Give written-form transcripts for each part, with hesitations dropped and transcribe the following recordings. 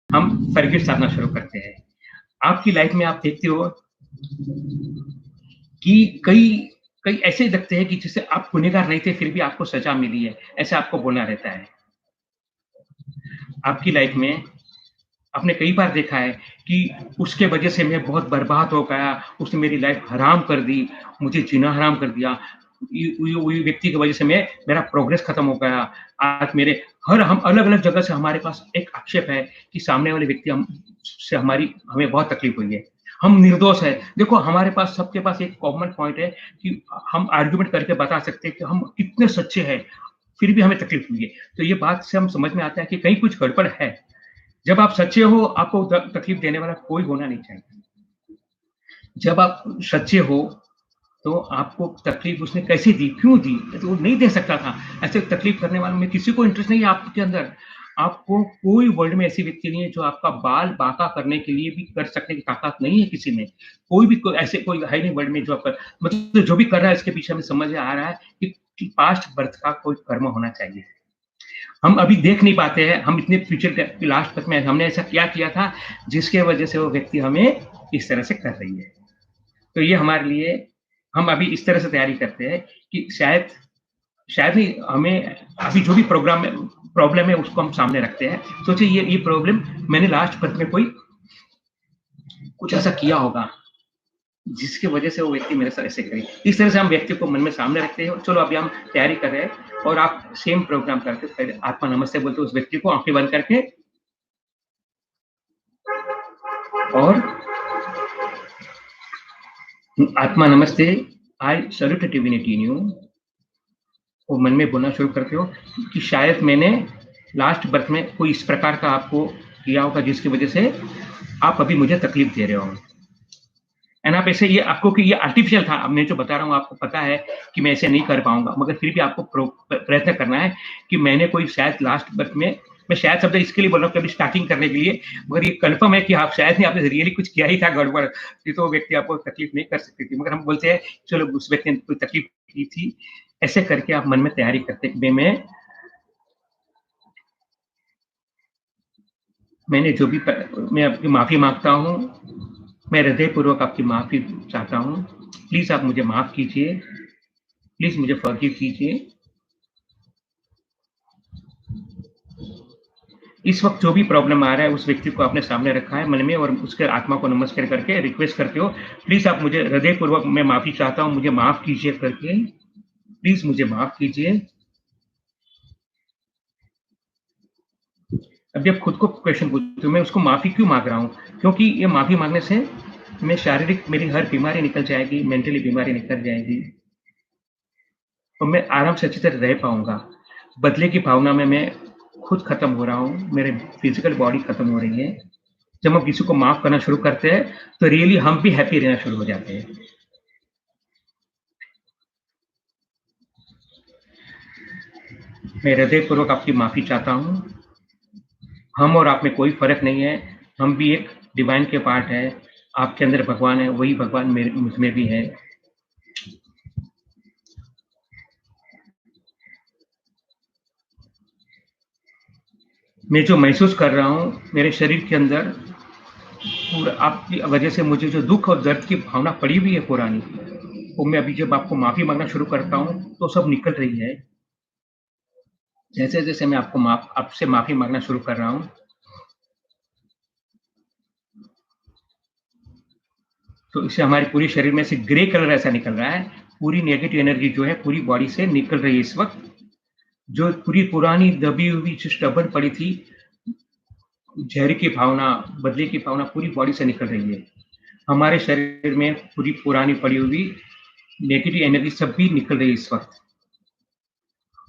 हम फॉरगिव साधना शुरू करते हैं। आपकी लाइफ में आप देखते हो कि कई कई ऐसे लगते हैं कि जैसे आप गुनहगार नहीं थे, फिर भी आपको सज़ा मिली है, ऐसा आपको बोलना रहता है। आपकी लाइफ में आपने कई बार देखा है कि उसके वजह से मैं बहुत बर्बाद हो गया, उसने मेरी लाइफ हराम कर दी, मुझे जीना हराम कर दिया। ये व्यक्ति की वजह से मेरा प्रोग्रेस खत्म हो गया। आज मेरे हर हम अलग-अलग जगह से हमारे पास एक आक्षेप है कि सामने वाले व्यक्ति हम से हमारी हमें बहुत तकलीफ हुई है। हम निर्दोष हैं। देखो हमारे पास सबके पास एक कॉमन पॉइंट है कि हम आर्गुमेंट करके बता सकते हैं कि हम कितने सच्चे हैं, फिर भी हमें तकलीफ हुई है। तो ये बात से हम समझ में आता है कि कहीं कुछ गड़बड़ है। जब आप सच्चे हो, आपको तकलीफ देने वाला कोई होना नहीं चाहिए। जब आप सच्चे हो, तो आपको तकलीफ उसने कैसे दी, क्यों दी? तो वो नहीं दे सकता था। ऐसे तकलीफ करने वालों में किसी को इंटरेस्ट नहीं है आपके अंदर। आपको कोई वर्ल्ड में ऐसी व्यक्ति नहीं है जो आपका बाल बांका करने के लिए भी कर सकने की ताकत नहीं है किसी में। कोई भी ऐसे कोई है नहीं वर्ल्ड में जो आपका मतलब जो भी कर रहा है इसके पीछे हमें समझ में आ रहा है कि पास्ट बर्थ का कोई कर्म होना चाहिए। हम अभी देख नहीं पाते हैं, हम इतने फ्यूचर के लास्ट तक में हमने ऐसा क्या किया था, जिसके वजह से वो व्यक्ति हमें इस तरह से कर रही है। तो ये हमारे लिए हम अभी इस तरह से तैयारी करते हैं कि शायद शायद नहीं हमें अभी जो भी प्रॉब्लम है उसको हम सामने रखते हैं। सोचिए ये प्रॉब्लम मैंने लास्ट बर्थ में कोई कुछ ऐसा किया होगा, जिसकी वजह से वो व्यक्ति मेरे साथ ऐसे करे। इस तरह से हम व्यक्ति को मन में सामने रखते हैं और चलो अभी हम तैयारी कर रहे हैं और आप सेम प्रोग्राम करके पहले आत्मा नमस्ते बोलते उस व्यक्ति को आँखें बंद करके और आत्मा नमस्ते, आई सैल्यूट डिविनिटी इन यू। वो मन में बोलना शुरू करते हो कि शायद मैंने लास्ट बर्थ में कोई इस प्रकार का आपको किया होगा जिसकी वजह से आप अभी मुझे तकलीफ दे रहे हो। एंड आप ऐसे ये आपको कि ये आर्टिफिशियल था, अब मैं जो बता रहा हूँ आपको पता है कि मैं ऐसे नहीं कर पाऊँगा, मगर फिर भी आपको प्रयत्न करना है कि मैंने कोई शायद लास्ट बर्थ में मैं शायद शब्द इसके लिए बोल रहा हूँ कि अभी स्टार्टिंग करने के लिए, मगर ये कन्फर्म है कि आप शायद नहीं आपने रियली कुछ किया ही था गड़बड़, नहीं तो वो व्यक्ति आपको तकलीफ नहीं कर सकती थी। मगर हम बोलते हैं चलो उस व्यक्ति ने कोई तकलीफ की थी, ऐसे करके आप मन में तैयारी करते कि मैंने जो भी मैं आपकी माफ़ी माँगता हूँ, मैं हृदयपूर्वक आपकी माफ़ी चाहता हूँ। प्लीज़ आप मुझे माफ़ कीजिए, प्लीज़ मुझे फ़ॉरगिव कीजिए। इस वक़्त जो भी प्रॉब्लम आ रहा है, उस व्यक्ति को आपने सामने रखा है मन में और उसके आत्मा को नमस्कार करके रिक्वेस्ट करते हो, प्लीज़ आप मुझे हृदयपूर्वक मैं माफ़ी चाहता हूँ, मुझे माफ़ कीजिए करके, प्लीज़ मुझे माफ़ कीजिए। अभी आप खुद को क्वेश्चन पूछते हो, मैं उसको माफ़ी क्यों माँग रहा हूँ? क्योंकि ये माफ़ी माँगने से मैं शारीरिक मेरी हर बीमारी निकल जाएगी, मेंटली बीमारी निकल जाएगी। और मैं आराम से अच्छी तरह रह पाऊँगा। बदले की भावना में मैं खुद खत्म हो रहा हूँ, मेरे फिज़िकल बॉडी खत्म हो रही है। जब हम किसी को माफ़ करना शुरू करते हैं, तो रियली हम भी हैप्पी रहना शुरू हो जाते हैं। मैं हृदयपूर्वक आपकी माफ़ी चाहता हूँ। हम और आप में कोई फ़र्क नहीं है, हम भी एक डिवाइन के पार्ट हैं। आपके अंदर भगवान है, वही भगवान मेरे मुझ में भी है। मैं जो महसूस कर रहा हूँ, मेरे शरीर के अंदर पूरा आपकी वजह से मुझे जो दुःख और दर्द की भावना पड़ी हुई है पुरानी, वो मैं अभी जब आपको माफ़ी माँगना शुरू करता हूँ, तो सब निकल रही है। जैसे-जैसे मैं आपसे माफ़ी माँगना शुरू कर रहा हूँ, तो इससे हमारे पूरे शरीर में से ग्रे कलर ऐसा निकल रहा है, पूरी नेगेटिव एनर्जी जो है पूरी बॉडी से निकल रही है इस वक़्त। जो पूरी पुरानी दबी हुई जो स्टबर्न पड़ी थी, ज़हर की भावना, बदले की भावना पूरी बॉडी से निकल रही है। हमारे शरीर में पूरी पुरानी पड़ी हुई नेगेटिव एनर्जी सब भी निकल रही है इस वक़्त।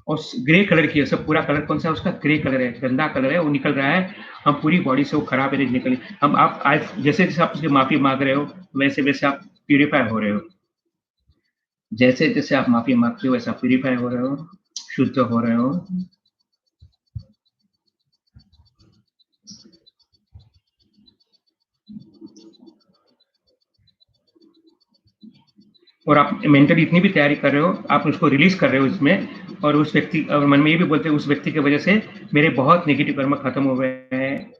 और ग्रे कलर की है, सब पूरा कलर कौन-सा है उसका ग्रे कलर है, गंदा कलर है, वो निकल रहा है। हम पूरी बॉडी से वो खराब एनर्जी निकली। हम आप आज जैसे-जैसे आप मुझसे माफ़ी माँग रहे हो, वैसे-वैसे आप प्यूरिफाई हो रहे हो। जैसे-जैसे आप माफ़ी माँगते हो, वैसा प्यूरिफाई हो रहे हो, शुद्ध हो रहे हो। और आप मेंटली इतनी भी तैयारी कर रहे हो, आप उसको रिलीज़ कर रहे हो इसमें और उस व्यक्ति और मन में ये भी बोलते हो उस व्यक्ति की वज़ह से मेरे बहुत नेगेटिव कर्म खत्म हो गए हैं।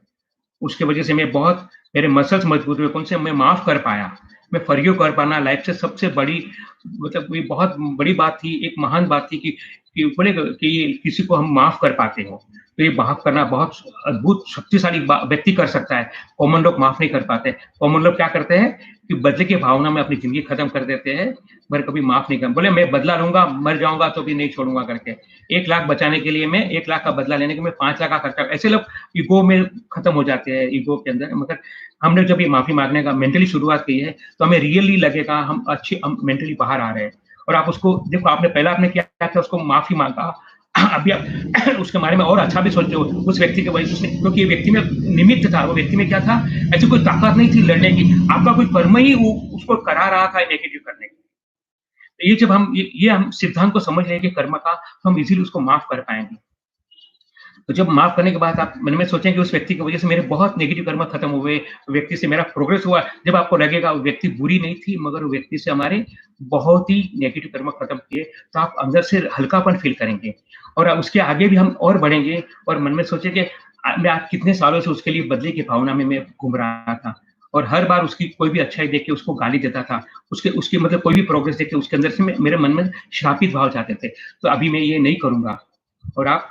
उसकी वजह से मैं बहुत मेरे मसल्स मजबूत हुए, कौन से मैं माफ़ कर पाया। मैं फ़ॉरगिव कर पाना लाइफ़ से सबसे बड़ी मतलब ये बहुत बड़ी बात थी, एक महान बात थी कि बोले कि किसी को हम माफ़ कर पाते हो। तो ये माफ़ करना बहुत अद्भुत शक्तिशाली व्यक्ति कर सकता है। कॉमन लोग माफ़ नहीं कर पाते। कॉमन लोग क्या करते हैं कि बदले की भावना में अपनी ज़िंदगी खत्म कर देते हैं, पर कभी माफ़ नहीं कर बोले मैं बदला लूँगा, मर जाऊँगा तो भी नहीं छोड़ूँगा करके। 1 लाख बचाने के लिए मैं 1 लाख का बदला लेने के लिए मैं 5 लाख का खर्चा ऐसे लोग ईगो में खत्म हो जाते हैं, ईगो के अंदर मगर हमने जब ये माफ़ी माँगने का मेंटली शुरुआत की है, तो हमें रियली लगेगा हम मेंटली बाहर आ रहे हैं। और आप उसको देखो आपने पहला आपने क्या किया था उसको माफ़ी माँगा, अभी आप उसके बारे में और अच्छा भी सोचते हो, उस व्यक्ति के वजह से क्योंकि व्यक्ति में निमित्त था, वो व्यक्ति में क्या था, ऐसी कोई ताकत नहीं थी लड़ने की, आपका कोई कर्म ही वो उसको करा रहा था नेगेटिव करने की। तो ये जब हम ये हम सिद्धांत को समझ लेंगे कर्म का, तो हम इज़िली उसको माफ़ कर पाएँगे। तो जब माफ़ करने के बाद आप मन में सोचें कि उस व्यक्ति की वजह से मेरे बहुत नेगेटिव कर्म खत्म हुए, व्यक्ति से मेरा प्रोग्रेस हुआ, जब आपको लगेगा वो व्यक्ति बुरी नहीं थी मगर वो व्यक्ति से हमारे बहुत ही नेगेटिव कर्म खत्म किए, तो आप अंदर से हल्कापन फ़ील करेंगे और उसके आगे भी हम और बढ़ेंगे और मन में सोचें कि मैं आज कितने सालों से उसके लिए बदले की भावना में मैं घूम रहा था और हर बार उसकी कोई भी अच्छाई देख के उसको गाली देता था। उसके उसकी मतलब कोई भी प्रोग्रेस देख के उसके अंदर से मेरे मन में श्रापित भाव जाते थे। तो अभी मैं ये नहीं करूँगा और आप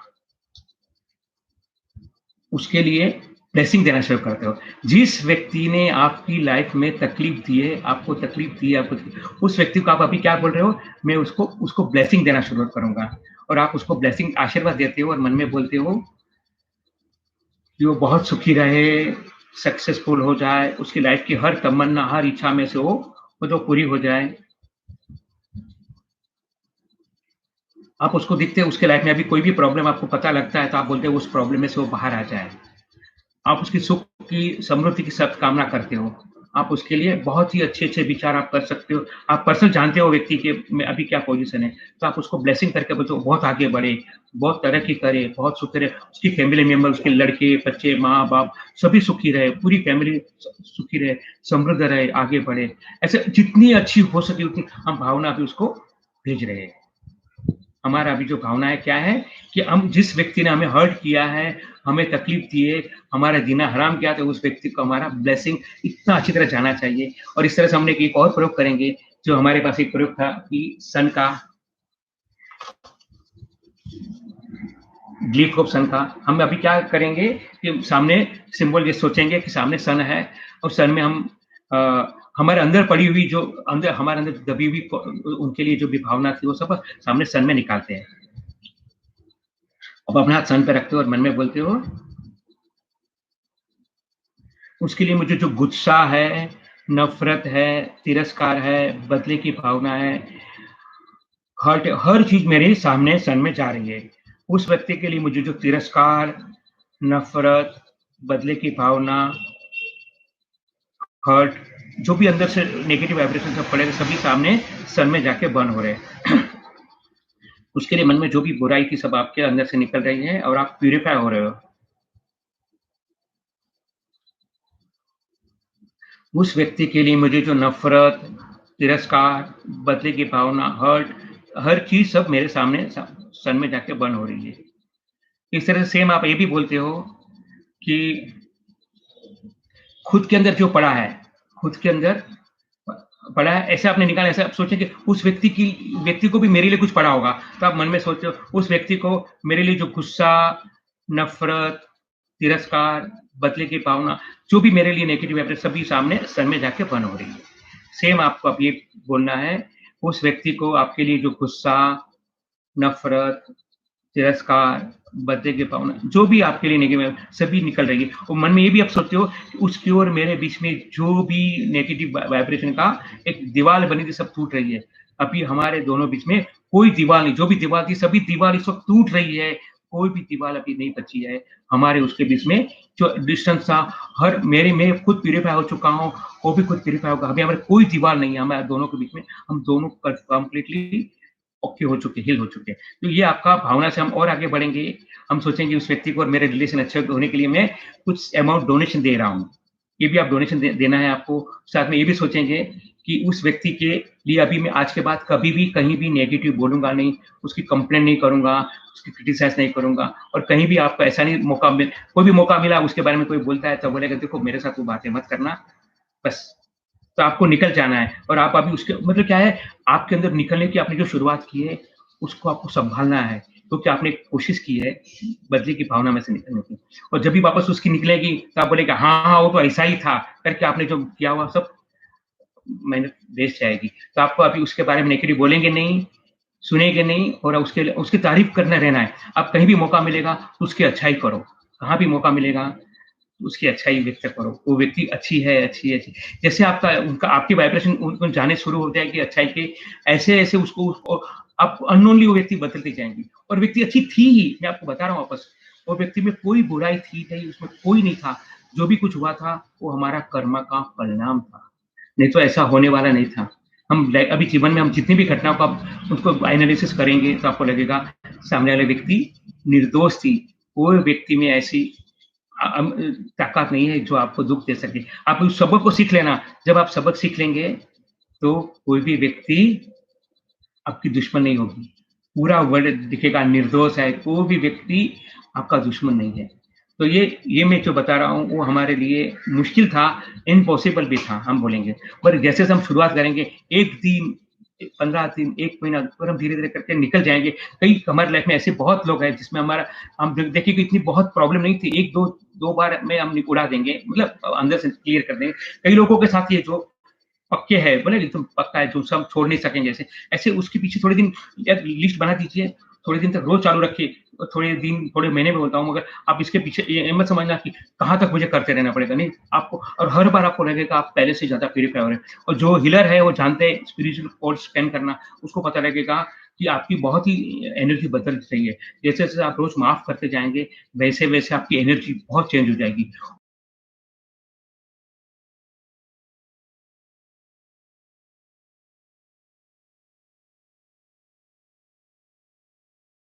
उसके लिए ब्लेसिंग देना शुरू करते हो। जिस व्यक्ति ने आपकी लाइफ में तकलीफ दी है, आपको तकलीफ दी है, आपको उस व्यक्ति को आप अभी क्या बोल रहे हो? मैं उसको उसको ब्लेसिंग देना शुरू करूँगा और आप उसको ब्लेसिंग आशीर्वाद देते हो और मन में बोलते हो कि वो बहुत सुखी रहे, सक्सेसफुल हो जाए, उसकी लाइफ की हर तमन्ना, हर इच्छा में से वो तो पूरी हो जाए। आप उसको देखते हो उसके लाइफ में अभी कोई भी प्रॉब्लम आपको पता लगता है, तो आप बोलते हो उस प्रॉब्लम में से वो बाहर आ जाए। आप उसकी सुख की, समृद्धि की सद्कामना करते हो। आप उसके लिए बहुत ही अच्छे-अच्छे विचार आप कर सकते हो। आप पर्सनल जानते हो व्यक्ति के में अभी क्या पोज़ीशन है, तो आप उसको ब्लेसिंग करके बोलते हो बहुत आगे बढ़े, बहुत तरक्की करे, बहुत सुखी रहे। उसकी फैमिली मेंबर, उसके लड़के, बच्चे, माँ-बाप सभी सुखी रहे, पूरी फैमिली सुखी रहे, समृद्ध रहे, आगे बढ़े। ऐसे जितनी अच्छी हो सके उतनी हम भावना भी उसको भेज रहे हैं। हमारा अभी जो भावना है क्या है कि हम जिस व्यक्ति ने हमें हर्ट किया है, हमें तकलीफ दी है, हमारा जीना हराम किया तो उस व्यक्ति को हमारा ब्लेसिंग इतना अच्छी तरह जाना चाहिए और इस तरह से हमने एक और प्रयोग करेंगे, जो हमारे पास एक प्रयोग था कि सन का ग्लिफ ऑफ सन का हम अभी क्या करेंगे कि सामने सिंबल ये सोचेंगे कि सामने सन है और सन में हम हमारे अंदर पड़ी हुई जो अंदर हमारे अंदर दबी हुई उनके लिए जो भी भावना थी वो सब सामने सन में निकालते हैं। अब अपना हाथ सन पे रखते हो और मन में बोलते हो उसके लिए मुझे जो गुस्सा है, नफ़रत है, तिरस्कार है, बदले की भावना है, हर चीज़ मेरे सामने सन में जा रही है। उस व्यक्ति के लिए मुझे जो तिरस्कार, नफ़रत, बदले की भावना, हर्ट जो भी अंदर से नेगेटिव वाइब्रेशन सब पड़े थे, सभी सामने सन में जाके बर्न हो रहे हैं। उसके लिए मन में जो भी बुराई थी सब आपके अंदर से निकल रही है और आप प्यूरिफाई हो रहे हो। उस व्यक्ति के लिए मुझे जो नफ़रत, तिरस्कार, बदले की भावना, हर्ट, हर चीज़ सब मेरे सामने सन में जाके बर्न हो रही है। इस तरह से सेम आप ये भी बोलते हो कि खुद के अंदर जो पड़ा है, खुद के अंदर पड़ा है, ऐसे आपने निकाला, ऐसे आप सोचें कि उस व्यक्ति को भी मेरे लिए कुछ पड़ा होगा। तो आप मन में सोचो उस व्यक्ति को मेरे लिए जो गुस्सा, नफ़रत, तिरस्कार, बदले की भावना, जो भी मेरे लिए नेगेटिव है, सभी सामने सन में जाके बर्न हो रही है। सेम आपको अब ये बोलना है, उस व्यक्ति को आपके लिए जो गुस्सा, नफ़रत, तिरस्कार, बदले की भावना, जो भी आपके लिए नेगेटिव है, सभी निकल रही है और मन में ये भी आप सोचते हो कि उसकी और मेरे बीच में जो भी नेगेटिव वाइब्रेशन का एक दीवार बनी थी, सब टूट रही है। अभी हमारे दोनों बीच में कोई दीवार नहीं, जो भी दीवार थी, सभी दीवार इस वक़्त टूट रही है, कोई भी दीवार अभी नहीं बची है। हमारे उसके बीच में जो डिस्टेंस था, मैं खुद प्यूरिफाई हो चुका हूँ, वो भी खुद प्यूरिफाई होगा। अभी हमारे कोई दीवार नहीं है हमारे दोनों के बीच में, हम दोनों कंप्लीटली ओके हो चुके, हील हो चुके हैं। तो ये आपका भावना से हम और आगे बढ़ेंगे। हम सोचेंगे उस व्यक्ति को और मेरे रिलेशन अच्छे होने के लिए मैं कुछ अमाउंट डोनेशन दे रहा हूँ। ये भी आप डोनेशन देना है आपको। साथ में ये भी सोचेंगे कि उस व्यक्ति के लिए अभी मैं आज के बाद कभी भी कहीं भी नेगेटिव बोलूँगा नहीं, उसकी कंप्लेंट नहीं करूँगा, उसकी क्रिटिसाइज़ नहीं करूँगा और कहीं भी आपको ऐसा नहीं मौका मिल कोई भी मौका मिला उसके बारे में कोई बोलता है तो बोलेगा देखो मेरे साथ वो बातें मत करना, बस। तो आपको निकल जाना है और आप अभी उसके मतलब क्या है, आपके अंदर निकलने की आपने जो शुरुआत की है, उसको आपको सँभालना है, क्योंकि आपने कोशिश की है, बदले की भावना में से निकलने की और जब भी वापस उसकी निकलेगी, तो आप बोलेंगे, "हाँ, हाँ, वो तो ऐसा ही था," करके आपने जो किया हुआ सब मेहनत वेस्ट जाएगी। तो आपको अभी उसके बारे में नेगेटिव बोलेंगे नहीं, सुनेंगे नहीं और उसके लिए उसकी तारीफ़ करना रहना है। आप कहीं भी मौका मिलेगा, तो उसकी अच्छाई करो। कहाँ भी मौका मिलेगा, उसकी अच्छाई व्यक्त करो। वो व्यक्ति अच्छी है, अच्छी है, अच्छी जैसे आपका उनका आपकी वाइब्रेशन उनको जाने शुरू हो जाएगी अच्छाई के, ऐसे-ऐसे उसको आप अननोनली वो व्यक्ति बदलती जाएँगी और व्यक्ति अच्छी थी ही, मैं आपको बता रहा हूँ वापस। वो व्यक्ति में कोई बुराई थी नहीं, उसमें कोई नहीं था। जो भी कुछ हुआ था, वो हमारा कर्म का परिणाम था। नहीं तो ऐसा होने वाला नहीं था। हम लाइ अभी जीवन में हम जितनी भी घटनाओं को आप उसको एनालिसिस करेंगे, तो आपको लगेगा सामने वाले व्यक्ति निर्दोष थी। कोई व्यक्ति में ऐसी ताकत नहीं है जो आपको दुःख दे सके। आप उस सबक को सीख लेना, जब आप सबक सीख लेंगे, तो कोई भी व्यक्ति आपकी दुश्मन नहीं होगी। पूरा वर्ल्ड दिखेगा निर्दोष है, कोई भी व्यक्ति आपका दुश्मन नहीं है। तो ये मैं जो बता रहा हूँ, वो हमारे लिए मुश्किल था, इम्पॉसिबल भी था, हम बोलेंगे। पर जैसे-जैसे हम शुरुआत करेंगे, 1 दिन, 15 दिन, 1 महीना और हम धीरे-धीरे करके निकल जाएँगे। कई हमारी लाइफ में ऐसे बहुत लोग हैं, जिसमें हमारा हम देखिए कि इतनी बहुत प्रॉब्लम नहीं थी, 1-2 2 बार में हम उड़ा देंगे, मतलब अंदर से क्लियर कर देंगे। कई लोगों के साथ ये जो पक्के है, बोले एकदम पक्का है, जो सब छोड़ नहीं सकेंगे ऐसे। ऐसे उसके पीछे थोड़े दिन एक लिस्ट बना दीजिए, थोड़े दिन तक रोज़ चालू रखिए और थोड़े दिन, थोड़े महीने में बोलता हूँ मगर आप इसके पीछे ये मत समझना कि कहाँ तक मुझे करते रहना पड़ेगा, नहीं आपको और हर बार आपको लगेगा आप पहले से ज़्यादा प्यूरीफाई हो रहे हैं और जो हीलर है वो जानते हैं स्पिरिचुअल कोर्स स्पेंड करना, उसको पता लगेगा कि आपकी बहुत ही एनर्जी बदल रही है। जैसे-जैसे आप रोज़ माफ़ करते जाएँगे, वैसे-वैसे आपकी एनर्जी बहुत चेंज हो जाएगी